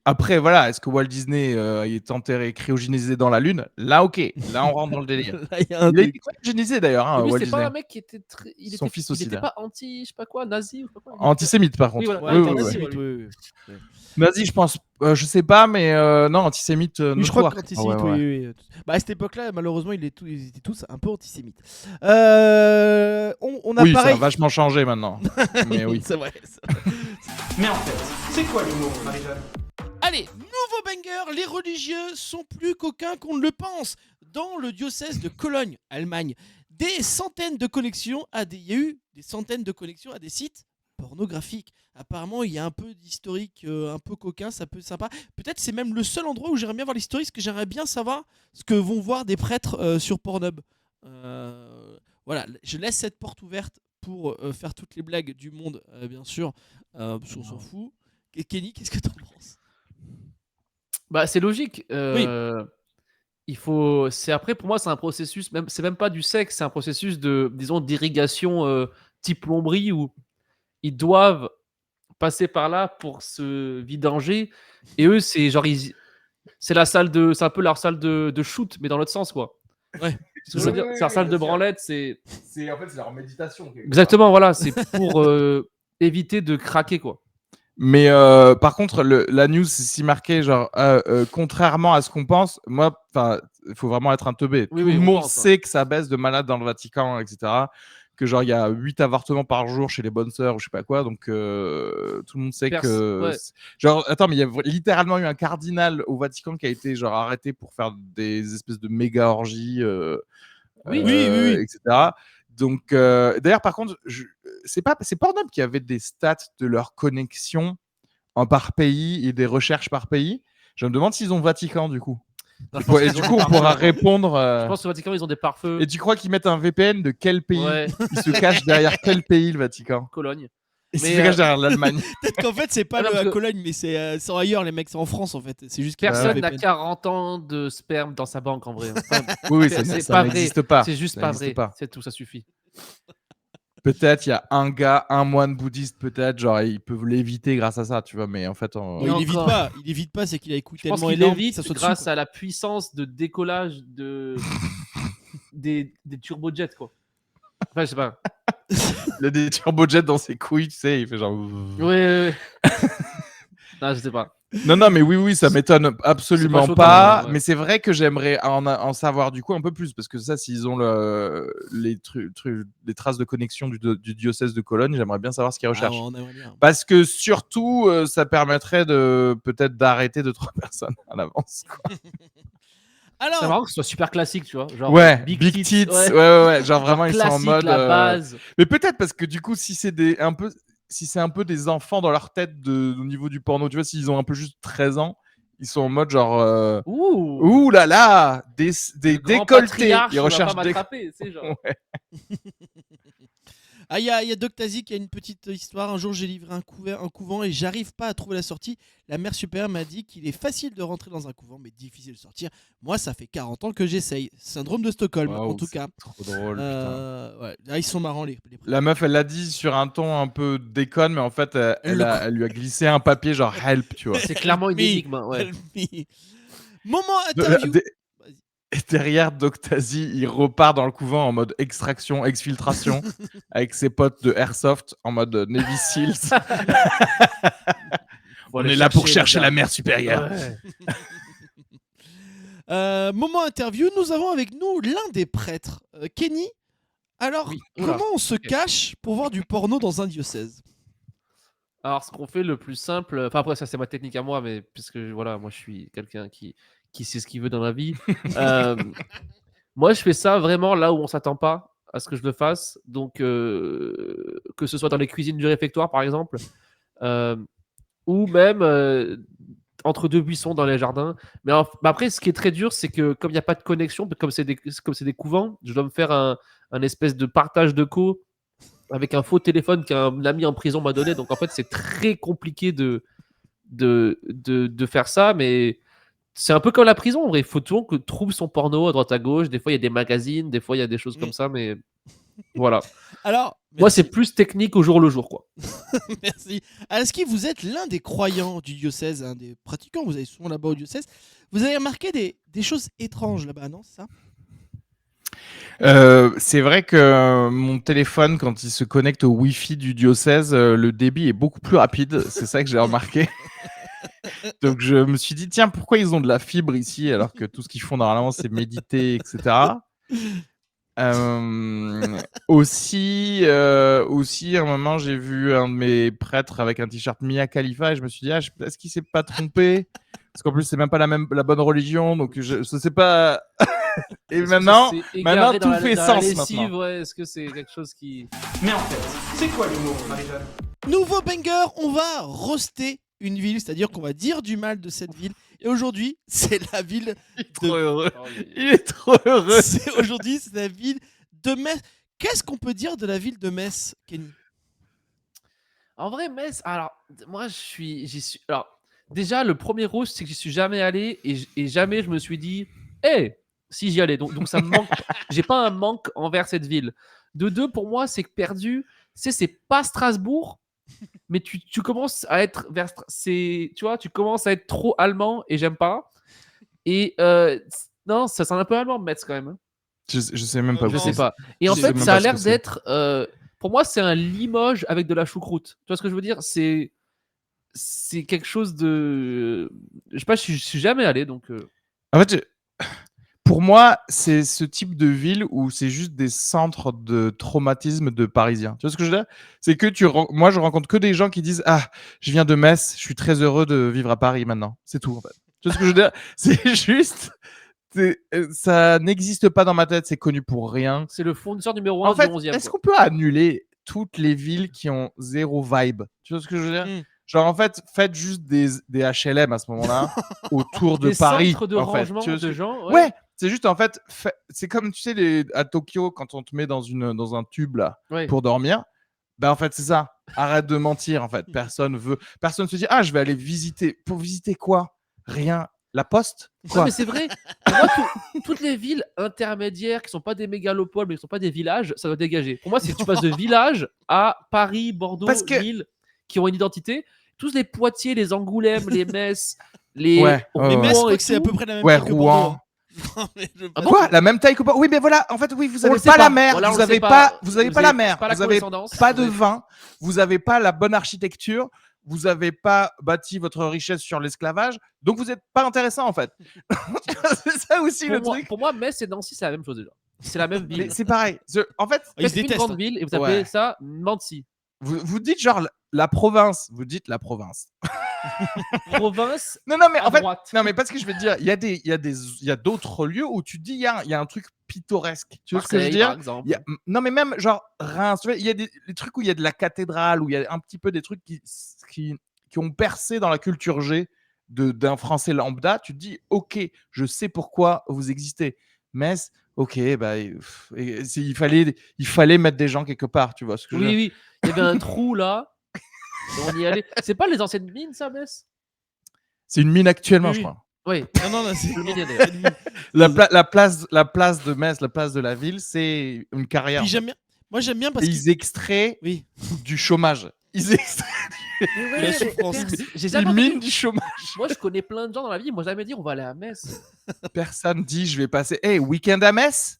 Après, voilà, est-ce que Walt Disney est enterré, cryogénisé dans la Lune? Là, ok. Là, on rentre dans le délire. croire. Là, il y a un Il a truc. été cryogénisé d'ailleurs, hein, Mais lui, Walt c'est Disney. pas un mec qui était très. Son fils aussi, Il était là. pas anti, je sais pas quoi, nazi ou je sais pas quoi. Antisémite, par contre. Oui, voilà. Ouais, Oui, attends, oui, vas-y, oui. oui, oui. Nazi, je pense, je sais pas, mais non, antisémite. Oui, je crois notoire. qu'antisémite, Ah ouais, ouais. oui. Bah, à cette époque-là, malheureusement, ils étaient tous un peu antisémites. On a Oui, ça a pareil. vachement changé maintenant. Mais oui. C'est vrai. Mais en fait, c'est quoi l'humour, Marie-Jeanne? Allez, nouveau banger, les religieux sont plus coquins qu'on ne le pense. Dans le diocèse de Cologne, Allemagne, il y a eu des centaines de connexions à des sites pornographiques. Apparemment, il y a un peu d'historique un peu coquin, ça peut être sympa. Peut-être c'est même le seul endroit où j'aimerais bien voir l'historique, parce que j'aimerais bien savoir ce que vont voir des prêtres sur Pornhub. Voilà, je laisse cette porte ouverte pour faire toutes les blagues du monde, bien sûr. On s'en fout. Et Kenny, qu'est-ce que t'en penses? Bah, c'est logique. Oui. Il faut. C'est après pour moi, c'est un processus. Même, c'est même pas du sexe, c'est un processus de, disons, d'irrigation type plomberie où ils doivent passer par là pour se vidanger. Et eux, c'est genre c'est un peu leur salle de shoot, mais dans l'autre sens, quoi. Ouais. C'est ce que je veux dire. C'est leur salle de branlette. C'est En fait, c'est leur méditation. exactement, voilà. C'est pour éviter de craquer, quoi. Mais par contre, la news, c'est si marqué, genre, contrairement à ce qu'on pense, moi, il faut vraiment être un teubé. Oui, Tout oui, le on monde pense, sait que ça baisse de malade dans le Vatican, etc. Que genre, il y a 8 avortements par jour chez les bonnes sœurs ou je sais pas quoi. Donc, tout le monde sait que. Ouais. Genre, attends, mais il y a littéralement eu un cardinal au Vatican qui a été genre arrêté pour faire des espèces de méga orgies, Oui. etc. Donc, d'ailleurs, par contre, c'est Pornhub qui avait des stats de leur connexion par pays et des recherches par pays. Je me demande s'ils ont Vatican du coup. Non, je pense Et qu'ils du ont coup, des on pourra pare-feux. répondre. Je pense qu'au Vatican, ils ont des pare-feux. Et tu crois qu'ils mettent un VPN de quel pays? Ouais, Ils se cachent derrière quel pays, le Vatican? Cologne. Ils se Mais, cachent derrière l'Allemagne. Peut-être qu'en fait, c'est pas Ah non, le parce à que- Cologne, mais c'est ailleurs, les mecs, c'est en France en fait. C'est juste qu'il y a Personne un n'a VPN. 40 ans de sperme dans sa banque en vrai. Enfin, Oui, c'est ça pas vrai. n'existe pas. C'est juste Ça pas n'existe vrai. pas. C'est tout, ça suffit. Peut-être il y a un gars, un moine bouddhiste, peut-être, genre ils peuvent l'éviter grâce à ça, tu vois, mais en fait. Bon, Et il évite encore. pas. Il évite pas, c'est qu'il a écouté Je pense tellement qu'il énorme que évite ça soit grâce dessus, à la puissance de décollage des turbojets, quoi. Enfin, je sais pas. Il a des turbojets dans ses couilles, tu sais, il fait genre. Ouais. Non, je sais pas. Non, mais oui, ça m'étonne absolument C'est pas pas. choquant, ouais. Mais c'est vrai que j'aimerais en savoir du coup un peu plus parce que ça, s'ils ont les traces de connexion du diocèse de Cologne, j'aimerais bien savoir ce qu'ils Ah, recherchent. on aimerait bien. Parce que surtout, ça permettrait peut-être d'arrêter 2-3 personnes à l'avance. quoi. C'est Alors, marrant que ce soit super classique, tu vois. Genre, Ouais, big tits. ouais. Ouais. Genre vraiment, ils sont en Classique, mode. la base. Mais peut-être parce que du coup, si c'est un peu des enfants dans leur tête au niveau du porno, tu vois, s'ils ont un peu juste 13 ans, ils sont en mode genre. Ouh là là, des Le grand décolletés. patriarche, Ils il va recherchent pas des. m'attraper, tu sais, genre. Ouais. Ah, il y a Doctazi qui a une petite histoire. Un jour, j'ai livré un couvent et j'arrive pas à trouver la sortie. La mère supérieure m'a dit qu'il est facile de rentrer dans un couvent, mais difficile de sortir. Moi, ça fait 40 ans que j'essaye. Syndrome de Stockholm, Waouh, en tout c'est cas. trop drôle, putain. Ouais. Ah, ils sont marrants, les La meuf, elle l'a dit sur un ton un peu déconne, mais en fait, elle lui a glissé un papier genre help, tu vois. C'est clairement une Me. énigme. Hein, ouais. Help me. Moment De- interview. de- Vas-y. Et derrière, Doctazi, il repart dans le couvent en mode extraction, exfiltration, avec ses potes de Airsoft en mode Navy Seals. Faut On aller est là pour les chercher gars. la mère supérieure. Ouais. Moment interview, nous avons avec nous l'un des prêtres, Kenny. Alors, Oui. Oula. comment on se cache pour voir du porno dans un diocèse? Alors, ce qu'on fait le plus simple, enfin après ça c'est ma technique à moi, mais puisque voilà, moi je suis quelqu'un qui sait ce qu'il veut dans la vie. Euh, Moi je fais ça vraiment là où on s'attend pas à ce que je le fasse. Donc que ce soit dans les cuisines du réfectoire par exemple, euh, ou même entre deux buissons dans les jardins. Mais après, ce qui est très dur, c'est que comme il n'y a pas de connexion, comme c'est des couvents, je dois me faire un espèce de partage de co avec un faux téléphone qu'un ami en prison m'a donné. Donc en fait, c'est très compliqué de faire ça, mais c'est un peu comme la prison. En vrai, il faut toujours que trouve son porno à droite à gauche. Des fois, il y a des magazines, des fois, il y a des choses comme ça, mais voilà. Alors, Moi, merci. c'est plus technique au jour le jour, quoi. Merci. Est-ce que vous êtes l'un des croyants du diocèse, un des pratiquants? Vous allez souvent là-bas au diocèse. Vous avez remarqué des choses étranges là-bas, non? C'est ça? C'est vrai que mon téléphone, quand il se connecte au Wi-Fi du diocèse, le débit est beaucoup plus rapide. C'est ça que j'ai remarqué. Donc je me suis dit, tiens, pourquoi ils ont de la fibre ici alors que tout ce qu'ils font normalement, c'est méditer, etc. Aussi, à un moment, j'ai vu un de mes prêtres avec un t-shirt Mia Khalifa et je me suis dit, ah, est-ce qu'il s'est pas trompé? Parce qu'en plus, c'est même pas la bonne religion, donc je sais pas. Et Est-ce que maintenant, c'est égaré maintenant dans tout fait dans la sens lessive, maintenant. ouais, est-ce que c'est quelque chose qui... Mais en fait, c'est quoi l'humour, Marie-Jeanne? Nouveau banger, on va roaster une ville, c'est-à-dire qu'on va dire du mal de cette ville. Et aujourd'hui, c'est la ville Trop heureux. Oh, Il est trop heureux. Aujourd'hui, c'est la ville de Metz. Qu'est-ce qu'on peut dire de la ville de Metz, Kenny? En vrai, Metz, alors, moi, j'y suis. Alors, déjà, le premier rose, c'est que j'y suis jamais allé et jamais je me suis dit, hé, si j'y allais. Donc, ça me manque. J'ai pas un manque envers cette ville. De deux, pour moi, c'est que perdu. C'est pas Strasbourg, mais tu commences à être vers. Tu vois, tu commences à être trop allemand et j'aime pas. Et non, ça sent un peu allemand, Metz, quand même. Hein. Je sais même pas. Je Je où sais c'est. pas. Et en Je sais fait, même ça pas a ce l'air que c'est. d'être. Pour moi, c'est un Limoges avec de la choucroute. Tu vois ce que je veux dire? C'est quelque chose de. Je sais pas, je suis jamais allé, donc. En fait, pour moi, c'est ce type de ville où c'est juste des centres de traumatisme de Parisiens. Tu vois ce que je veux dire? C'est que moi, je rencontre que des gens qui disent, ah, je viens de Metz, je suis très heureux de vivre à Paris maintenant. C'est tout, en fait. Tu vois ce que je veux dire? C'est juste, ça n'existe pas dans ma tête, c'est connu pour rien. C'est le fournisseur numéro 1 En fait, du 11e. est-ce qu'on peut annuler toutes les villes qui ont zéro vibe? Tu vois ce que je veux dire? Genre, en fait, faites juste des HLM à ce moment-là, autour de Des Paris. centres de en fait. rangement Tu vois ce de que- gens. Ouais, c'est juste, en fait, c'est comme, tu sais, à Tokyo, quand on te met dans un tube, là, Ouais. pour dormir. Ben, en fait, c'est ça. Arrête de mentir, en fait. Personne se dit, ah, je vais aller visiter. Pour visiter quoi? Rien. La poste? Non, Quoi? mais c'est vrai. Pour moi, toutes les villes intermédiaires qui sont pas des mégalopoles, mais qui sont pas des villages, ça doit dégager. Pour moi, c'est que tu passes de village à Paris, Bordeaux, Parce que- Lille, qui ont une identité. Tous les Poitiers, les Angoulême, les Metz, les Ouais, Mais ouais, Metz, je Rouen crois et que c'est à tout. peu près la même Ouais, taille que Rouen. Bordeaux. Non, mais je- Ah bon Quoi? La même taille que Oui, mais voilà. En fait, oui, vous On avez le sait pas la pas. mer, Voilà, on vous le avez sait pas, pas. vous avez Vous pas la avez mer, pas la vous avez condescendance. pas de Vous avez- vin, vous avez pas la bonne architecture, vous avez pas bâti votre richesse sur l'esclavage, donc vous êtes pas intéressant en fait. C'est ça aussi le truc. Pour moi, Metz et Nancy, c'est la même chose déjà. C'est la même Mais ville. c'est pareil. En fait, Ils se Faites une détestent. grande ville et vous appelez Ouais. ça Nancy. vous dites genre la province, vous dites la province. Province Non, mais à en fait, droite. non, mais parce que je veux te dire, il y a d'autres lieux où tu dis il y a un truc pittoresque. Tu vois ce que je veux Marseille, dire? par exemple. Non, mais même genre Reims, tu vois, il y a des trucs où il y a de la cathédrale, où il y a un petit peu des trucs qui ont percé dans la culture G d'un Français lambda. Tu te dis, ok, je sais pourquoi vous existez. Metz, Ok, bah, il fallait mettre des gens quelque part, tu vois ce que je veux Oui, dire. oui. Il y avait un trou là. Et on y allait. C'est pas les anciennes mines, ça, Metz? C'est une mine actuellement, Oui, je oui. crois. Oui. Non, là, c'est Le non, minier, c'est d'ailleurs. une mine. La place de Metz, la place de la ville, c'est une carrière. Puis En fait. j'aime bien. Moi, j'aime bien parce Et que. ils extraient Oui, du chômage. Ils extraient Mais la ouais, souffrance. j'ai ils jamais minent entendu. du chômage. Moi, je connais plein de gens dans la vie. Ils m'ont jamais dit on va aller à Metz. Personne dit je vais passer. Hey, week-end à Metz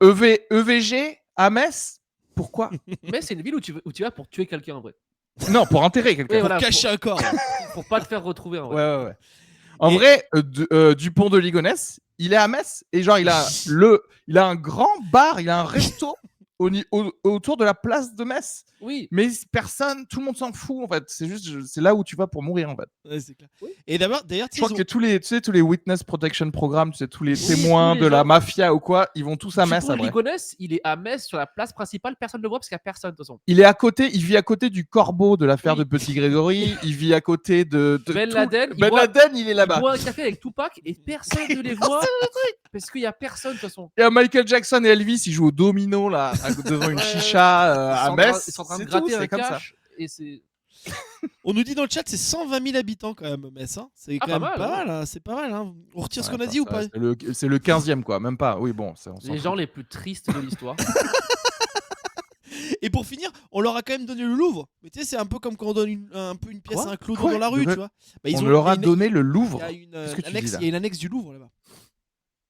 EVG à Metz. Pourquoi? Metz, c'est une ville où tu vas pour tuer quelqu'un en vrai. Non, pour enterrer quelqu'un. Oui, pour voilà. cacher un corps. Pour pas te faire retrouver en vrai. Ouais. En Et- vrai, Dupont de Ligonnès, il est à Metz et genre il a un grand bar, il a un resto autour de la place de Metz. Oui. Mais personne, tout le monde s'en fout en fait. C'est juste, c'est là où tu vas pour mourir en fait. Ouais, c'est clair. Oui. Et d'ailleurs, Je tu sais, crois que tous les witness protection programmes, tu sais, tous les Oui, témoins tous les de la gens- mafia ou quoi, ils vont tous à Metz Dupont de après. Ligonnès, il est à Metz sur la place principale. Personne ne le voit parce qu'il n'y a personne de toute façon. Il est à côté, il vit à côté du corbeau de l'affaire Oui. de Petit Grégory. Il vit à côté de Ben tout- Laden, Ben Laden, il est Il là-bas. boit un café avec Tupac et personne ne les voit parce qu'il n'y a personne de toute façon. Il y a Michael Jackson et Elvis, ils jouent au domino là, devant une chicha à Metz. Ils sont en train de C'est tout, gratter un c'est comme ça. cash et c'est. on nous dit dans le chat, c'est 120 000 habitants quand même, Metz. Hein. C'est Ah, quand pas même mal, pas ouais. mal. Hein. C'est pas mal. Hein. On retire ce qu'on a Ouais, dit ou ça, pas c'est le 15e quoi, même pas. Oui, bon, on s'en Les fout. gens les plus tristes de l'histoire. Et pour finir, on leur a quand même donné le Louvre. Mais tu sais, c'est un peu comme quand on donne un peu une pièce Quoi à un clodo Quoi dans la rue, De quoi tu vois. Bah, On leur a il y a une- donné le Il Louvre. y a une Qu'est-ce que tu annexe. dis, là Il y a une annexe du Louvre là-bas.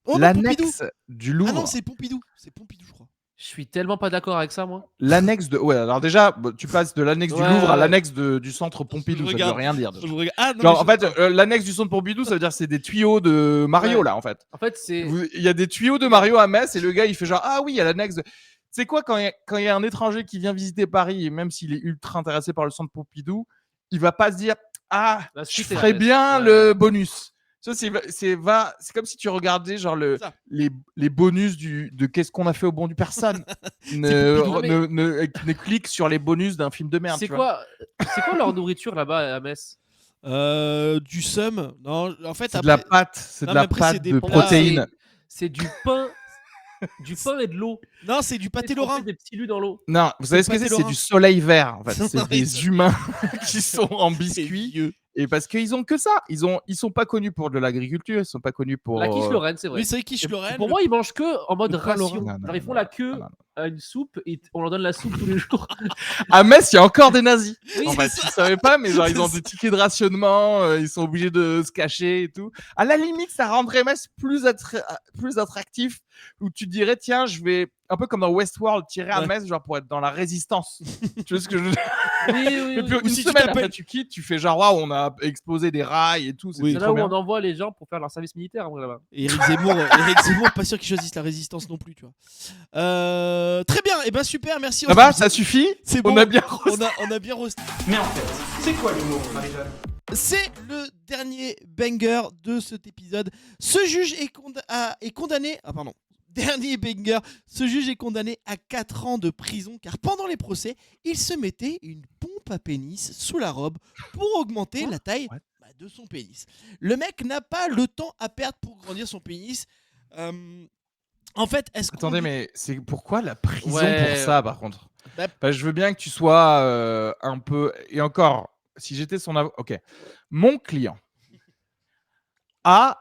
Oh non, Pompidou. L'annexe du Louvre. Ah non, c'est Pompidou. C'est Pompidou, je crois. Je suis tellement pas d'accord avec ça, moi. L'annexe de. Ouais, alors déjà, tu passes de l'annexe du Ouais, Louvre à ouais. l'annexe du centre Pompidou. Je Ça veut regarde. rien dire. Je vous regarde. Ah non, Genre, en mais fait, l'annexe du centre Pompidou, ça veut dire que c'est des tuyaux de Mario Ouais. là, en fait. En fait, c'est. Il y a des tuyaux de Mario à Metz et le gars il fait genre ah oui il y a l'annexe de... Tu sais quoi quand il y a un étranger qui vient visiter Paris et même s'il est ultra intéressé par le centre Pompidou il va pas se dire ah La je suite est la ferais Metz. bien Ouais. le bonus. Ça c'est comme si tu regardais genre Ça. les bonus de qu'est-ce qu'on a fait au bon du personne. Pompidou. Ne clique sur les bonus d'un film de merde. C'est tu vois. quoi leur nourriture là-bas à Metz? du seum. Non, en fait, C'est de la après. pâte, c'est Non, de la mais après, pâte c'est des de plats- protéines. C'est du pain. Du pain et de l'eau. Non, c'est du pâté On fait lorrain. des petits lus dans l'eau. Non, vous savez ce que pâté c'est? C'est lorrain. du soleil vert. En fait, c'est Non, des humains qui sont en C'est biscuits. vieux. Et parce qu'ils ont que ça. Ils sont pas connus pour de l'agriculture. Ils sont pas connus pour. La quiche Lorraine, c'est vrai. Oui, c'est vrai, quiche Lorraine. Pour moi, ils mangent que en mode le pain ration. lorrain. Non, Genre, ils font non, la queue non. à une soupe et on leur donne la soupe tous les jours. À Metz, il y a encore des nazis. Oui, En c'est fait, tu savais pas, mais genre ils ont C'est des tickets de rationnement. Ils sont obligés de se cacher et tout. À la limite, ça rendrait Metz plus attractif. Où tu dirais tiens, je vais un peu comme dans Westworld tirer à Ouais. Metz genre pour être dans la résistance. Tu vois ce que je veux dire? Oui, Et puis, Ou une si tu semaine t'appelles- après, tu quittes, tu fais genre waouh, on a explosé des rails et tout. C'est Oui. C'est trop là où bien. on envoie les gens pour faire leur service militaire. en vrai, là-bas. Et Eric Zemmour, pas sûr qu'il choisisse la résistance non plus, tu vois. Très bien, et ben super, merci. Ça va, ça suffit. C'est bon. On a bien. On a bien roasté. Mais en fait, c'est quoi l'humour, Marie-Jeanne? C'est le dernier banger de cet épisode. Ce juge est condamné. Ah, pardon. Dernier banger. Ce juge est condamné à 4 ans de prison car pendant les procès, il se mettait une pompe à pénis sous la robe pour augmenter la taille de son pénis. Le mec n'a pas le temps à perdre pour grandir son pénis. En fait, est-ce qu'on Attendez, lui- mais c'est pourquoi la prison Ouais. pour ça, par contre? Bah- Bah, je veux bien que tu sois un peu. Et encore, si j'étais son avocat. Ok. Mon client a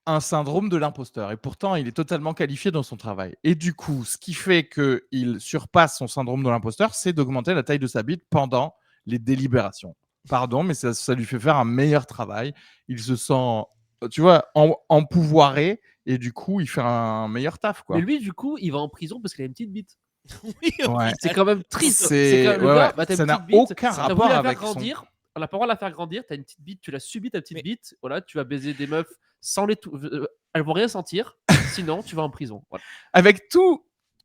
un syndrome de l'imposteur et pourtant il est totalement qualifié dans son travail. Et du coup, ce qui fait qu'il surpasse son syndrome de l'imposteur, c'est d'augmenter la taille de sa bite pendant les délibérations. Pardon, mais ça lui fait faire un meilleur travail. Il se sent, tu vois, empouvoiré et du coup, il fait un meilleur taf, quoi. Mais lui, du coup, il va en prison parce qu'il a une petite bite. Oui, Ouais. C'est quand même triste. C'est- quand même- le ouais, gars, ouais. bah, t'as une Ça n'a petite bite, aucun t'as voulu rapport la faire avec son- grandir. On n'a pas le droit de la faire grandir. T'as une petite bite, tu l'as subi ta petite Mais- bite. Voilà, tu vas baiser des meufs sans elles vont rien sentir. Sinon, tu vas en prison. Voilà. Avec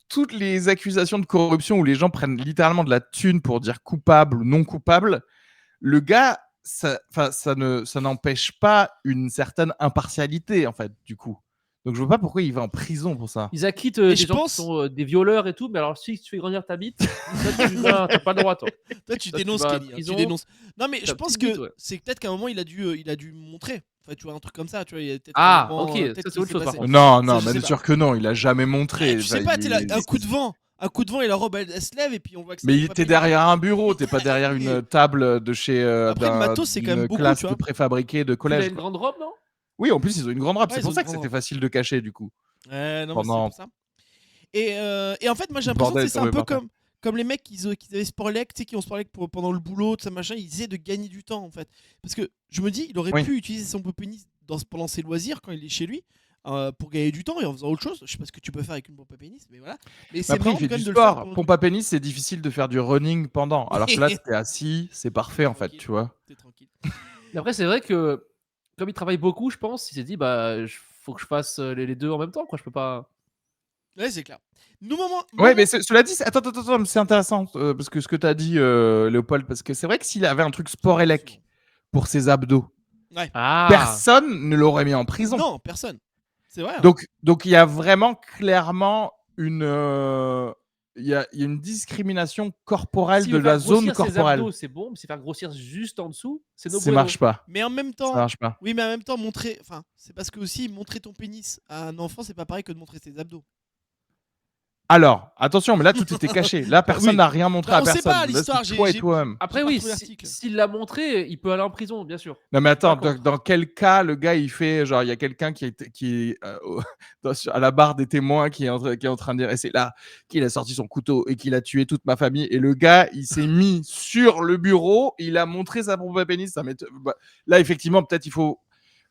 toutes les accusations de corruption où les gens prennent littéralement de la thune pour dire coupable ou non coupable, le gars, ça n'empêche pas une certaine impartialité, en fait, du coup. Donc, je vois pas pourquoi il va en prison pour ça. Ils acquittent Et des je gens pense- qui sont des violeurs et tout. Mais alors, si tu fais grandir ta bite, toi, non, t'as pas le droit, toi. Toi, tu Toi, tu dénonces vas en Kelly. Tu prison, dénonces. Non, mais t'as je une pense petite que bite, ouais. c'est peut-être qu'à un moment, il a dû montrer. Enfin, tu vois, un truc comme ça, tu vois, il y a peut-être Ah, un moment, ok, peut-être ça, c'est qu'il autre s'est chose, par passé. contre. Non, Ça, non, je mais sais bien pas. sûr que non, il a jamais montré. Tu sais Enfin, pas, il t'es là, est- un coup de vent et la robe elle se lève et puis on voit que c'est Mais ton il était papy. derrière un bureau, t'es pas derrière Oui. une table de chez Après, le matos, c'est quand même d'une beaucoup, classe tu de vois. préfabriqué de Puis il a collège. une Quoi. grande robe, non? Oui, en plus ils ont une grande robe, Ouais, c'est ils ont pour une ça que grande c'était robe. facile de cacher du coup. Non, mais c'est Pendant pour ça. Et en fait, moi j'ai le l'impression que bordel est c'est un tombé peu par terre. comme les mecs qui avaient Sportlec, tu sais, qui ont Sportlec pendant le boulot, tout ça machin, ils essaient de gagner du temps en fait. Parce que je me dis, il aurait Oui. pu utiliser son pompe pénis pendant ses loisirs quand il est chez lui. Pour gagner du temps et en faisant autre chose. Je sais pas ce que tu peux faire avec une pompe à pénis, mais voilà. Mais c'est Après, il marrant fait quand du même de le faire sport. pendant Pompe à pénis, c'est difficile de faire du running pendant. Alors que là, t'es assis, c'est parfait en fait, Tranquille. tu vois. T'es tranquille. Mais après, c'est vrai que comme il travaille beaucoup, je pense, il s'est dit, bah, faut que je fasse les deux en même temps, quoi. Je peux pas. Ouais, c'est clair. Nous, Ouais, mais cela dit, attends, mais c'est intéressant parce que ce que t'as dit, Léopold, parce que c'est vrai que s'il avait un truc sport élec pour ses abdos, Ouais. Ah. personne ne l'aurait mis en prison. Non, personne. C'est vrai. Hein. Donc il y a vraiment clairement il y a une discrimination corporelle S'il de veut faire la zone grossir ses corporelle. abdos, c'est bon, mais s'il veut faire grossir juste en dessous, c'est no Ça bueno. marche pas. Mais en même Ça temps, marche pas. oui, mais en même temps, montrer. Enfin, c'est parce que aussi montrer ton pénis à un enfant, c'est pas pareil que de montrer ses abdos. Alors, attention, mais là tout était caché. Là, personne oui. n'a rien montré Bah, à on sait personne. pas Là, l'histoire, c'est toi et j'ai- toi-même. Après, pas oui, retrouvé l'article. s'il l'a montré, il peut aller en prison, bien sûr. Non mais attends, D'accord. dans quel cas le gars il fait genre il y a quelqu'un qui est à la barre des témoins qui est en train de dire et c'est là qu'il a sorti son couteau et qu'il a tué toute ma famille et le gars il s'est mis sur le bureau, il a montré sa pompe à pénis, là effectivement peut-être il faut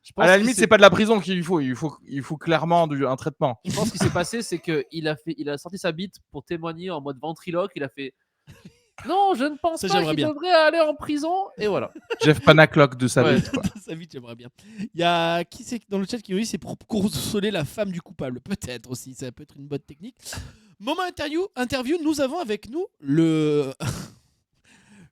Je pense à la qu'il limite s'est- c'est pas de la prison qu'il faut, il faut clairement un traitement. Je pense qu'il s'est passé, c'est qu'il a sorti sa bite pour témoigner en mode ventriloque. Il a fait non, je ne pense Ça, pas j'aimerais qu'il bien. devrait aller en prison. Et voilà. Jeff Panaclock de sa Ouais. bite quoi. Ça vite, j'aimerais bien. Il y a qui c'est dans le chat qui nous dit c'est pour consoler la femme du coupable, peut-être aussi, ça peut être une bonne technique. Moment interview, nous avons avec nous le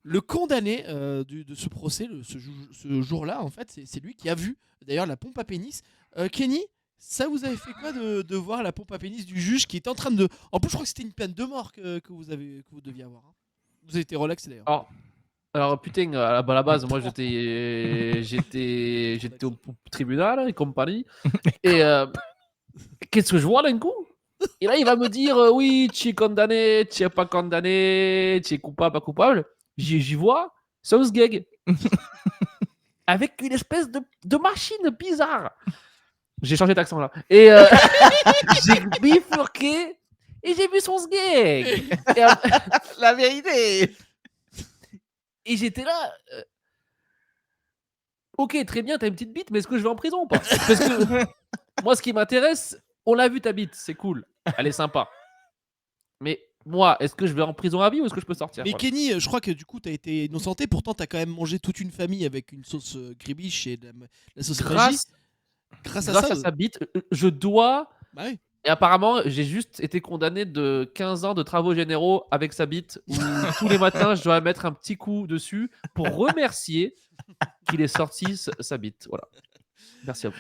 le condamné de ce procès, ce jour-là en fait, c'est lui qui a vu d'ailleurs la pompe à pénis. Kenny, ça vous avez fait quoi de voir la pompe à pénis du juge qui est en train de. En plus, je crois que c'était une peine de mort que vous deviez avoir. Hein. Vous avez été relaxé d'ailleurs. Alors putain, à la base, moi j'étais au tribunal et compagnie. Et qu'est-ce que je vois d'un coup? Et là, il va me dire oui, tu es condamné, tu es pas condamné, tu es coupable, pas coupable. J'y vois sauce gag avec une espèce de machine bizarre. J'ai changé d'accent là. Et j'ai bifurqué et j'ai vu son gag. Et, La vérité. et j'étais là. Ok, très bien, t'as une petite bite, mais est-ce que je vais en prison ou pas? Parce que moi, ce qui m'intéresse, on l'a vu ta bite, c'est cool, elle est sympa. Mais moi, est-ce que je vais en prison à vie ou est-ce que je peux sortir? Mais Voilà. Kenny, je crois que du coup, t'as été innocenté. Pourtant, t'as quand même mangé toute une famille avec une sauce gribiche et de la sauce magie. Grâce à Grâce ça. à sa bite, je dois. Bah oui. Et apparemment, j'ai juste été condamné de 15 ans de travaux généraux avec sa bite, où tous les matins, je dois mettre un petit coup dessus pour remercier qu'il ait sorti sa bite. Voilà. Merci à vous.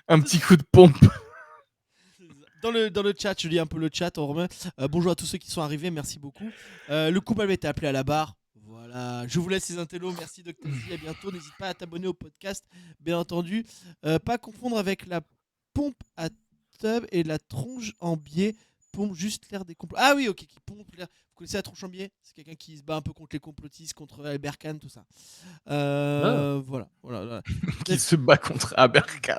Un petit coup de pompe. Dans le chat, je lis un peu le chat, on remet. Bonjour à tous ceux qui sont arrivés, merci beaucoup. Le couple avait été appelé à la barre. Voilà, je vous laisse les intellos, merci Doctazy, à bientôt. N'hésite pas à t'abonner au podcast, bien entendu. Pas confondre avec la pompe à tub et la tronche en biais. Pompe juste l'air des complots. Ah oui, ok, qui pompe l'air. Vous connaissez la tronche en biais? C'est quelqu'un qui se bat un peu contre les complotistes, contre Albert Kahn, tout ça. Voilà. Qui se bat contre Aberkan.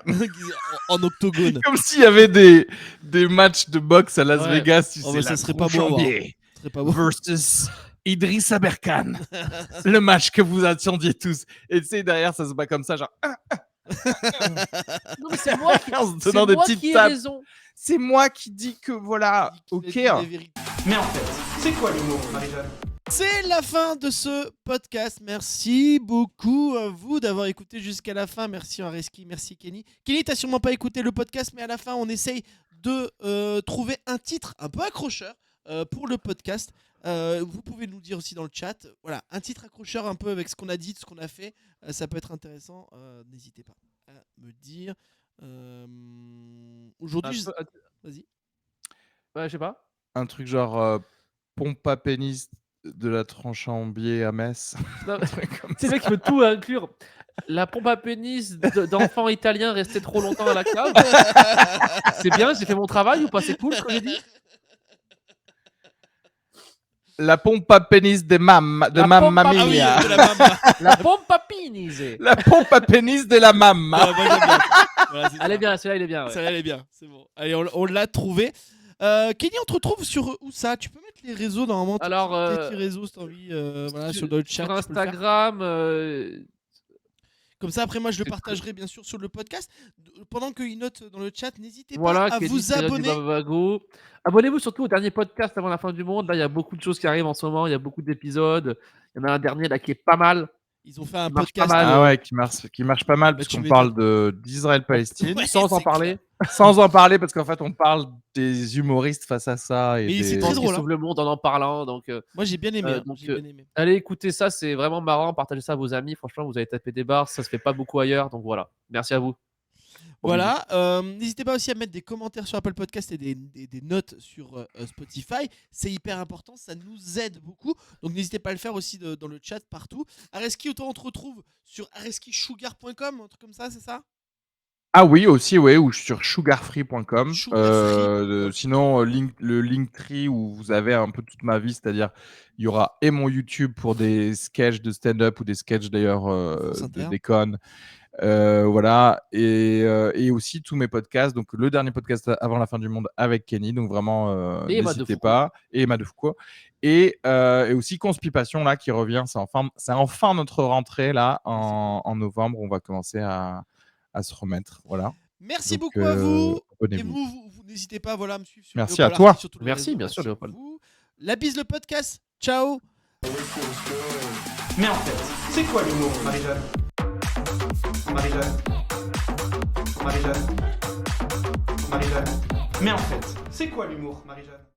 en octogone. Comme s'il y avait des matchs de boxe à Las Ouais. Vegas, tu Oh, sais, mais ça la serait pas tronche beau à en voir. biais Ce serait pas beau. versus Idriss Aberkan. Le match que vous attendiez tous. Et tu sais, derrière, ça se bat comme ça, genre, Non, mais c'est moi qui, en se c'est donnant des moi petites qui ai tapes. raison. C'est moi qui dis que voilà, ok. Mais en fait, c'est quoi l'humour, Marie-Jeanne? C'est la fin de ce podcast. Merci beaucoup à vous d'avoir écouté jusqu'à la fin. Merci Areski, merci Kenny. Kenny, t'as sûrement pas écouté le podcast, mais à la fin, on essaye de trouver un titre un peu accrocheur pour le podcast. Vous pouvez nous dire aussi dans le chat. Voilà, un titre accrocheur un peu avec ce qu'on a dit, ce qu'on a fait. Ça peut être intéressant. N'hésitez pas à me dire. Aujourd'hui, vas-y. Ouais, je sais pas. Un truc genre pompe à pénis de la tranche en biais à Metz. Non, Un truc comme C'est ça. le mec qui veut tout inclure. La pompe à pénis d'enfants italiens restés trop longtemps à la cave. C'est bien, j'ai fait mon travail ou pas? C'est cool ce que j'ai dit? La pompe à pénis de Mamma La Mamma pompe à- Ah oui, Mia. de la mama. La pompe à pénis. La pompe à pénis de la Mamma. Ah, moi, j'aime bien. Voilà, c'est Elle ça. est bien, celui-là il est bien. Ouais. Ça elle est bien, c'est bon. Allez, on l'a trouvé. Kenny, on te retrouve sur où ça? Tu peux mettre les réseaux normalement. Alors, tes réseaux si t'as envie, voilà, sur le chat. Sur tu peux le faire. Instagram, Comme ça, après, moi, je le c'est partagerai bien sûr sur le podcast. Pendant qu'il note dans le chat, n'hésitez voilà, pas à Kenny, vous c'est du abonner. Bavago. Abonnez-vous surtout au dernier podcast avant la fin du monde. Là, il y a beaucoup de choses qui arrivent en ce moment. Il y a beaucoup d'épisodes. Il y en a un dernier là qui est pas mal. Ils ont fait un Qui marche podcast. pas mal. Ah ouais, qui marche pas mal, Bah, tu puisqu'on m'étonnes. parle d'Israël-Palestine. Ouais, Sans en c'est parler. Sans en parler, parce qu'en fait, on parle des humoristes face à ça. Et Mais c'est des... Je très pense drôle, qu'ils hein. sauvent le monde en parlant. Donc, Moi, j'ai bien aimé. donc, j'ai bien aimé. allez écouter ça. C'est vraiment marrant. Partagez ça à vos amis. Franchement, vous allez taper des barres. Ça se fait pas beaucoup ailleurs. Donc voilà. Merci à vous. Voilà, n'hésitez pas aussi à mettre des commentaires sur Apple Podcast et des notes sur Spotify. C'est hyper important, ça nous aide beaucoup. Donc n'hésitez pas à le faire aussi dans le chat partout. Areski, toi, on te retrouve sur areskisugar.com, un truc comme ça, c'est ça? Ah oui, aussi, ouais, ou sur sugarfree.com. Sugarfree. Sinon, le Linktree où vous avez un peu toute ma vie, c'est-à-dire il y aura et mon YouTube pour des sketchs de stand-up ou des sketchs d'ailleurs France Inter. de déconne. Voilà, et aussi tous mes podcasts. Donc le dernier podcast avant la fin du monde avec Kenny, donc vraiment Et Emma de n'hésitez Foucault. pas, et Emma de Foucault, et aussi Conspipation là qui revient. C'est enfin notre rentrée là en novembre. On va commencer à se remettre. Voilà. Merci Donc, beaucoup à vous. Et abonnez-vous. vous n'hésitez pas voilà, à me suivre sur Merci Léopold à toi. Arti sur tous les Merci, réseaux. bien sûr, à Léopold. vous. La bise, le podcast. Ciao. Mais en fait, c'est quoi l'humour, Marie-Jeanne? Marie-Jeanne? Marie-Jeanne? Marie-Jeanne? Mais en fait, c'est quoi l'humour, Marie-Jeanne?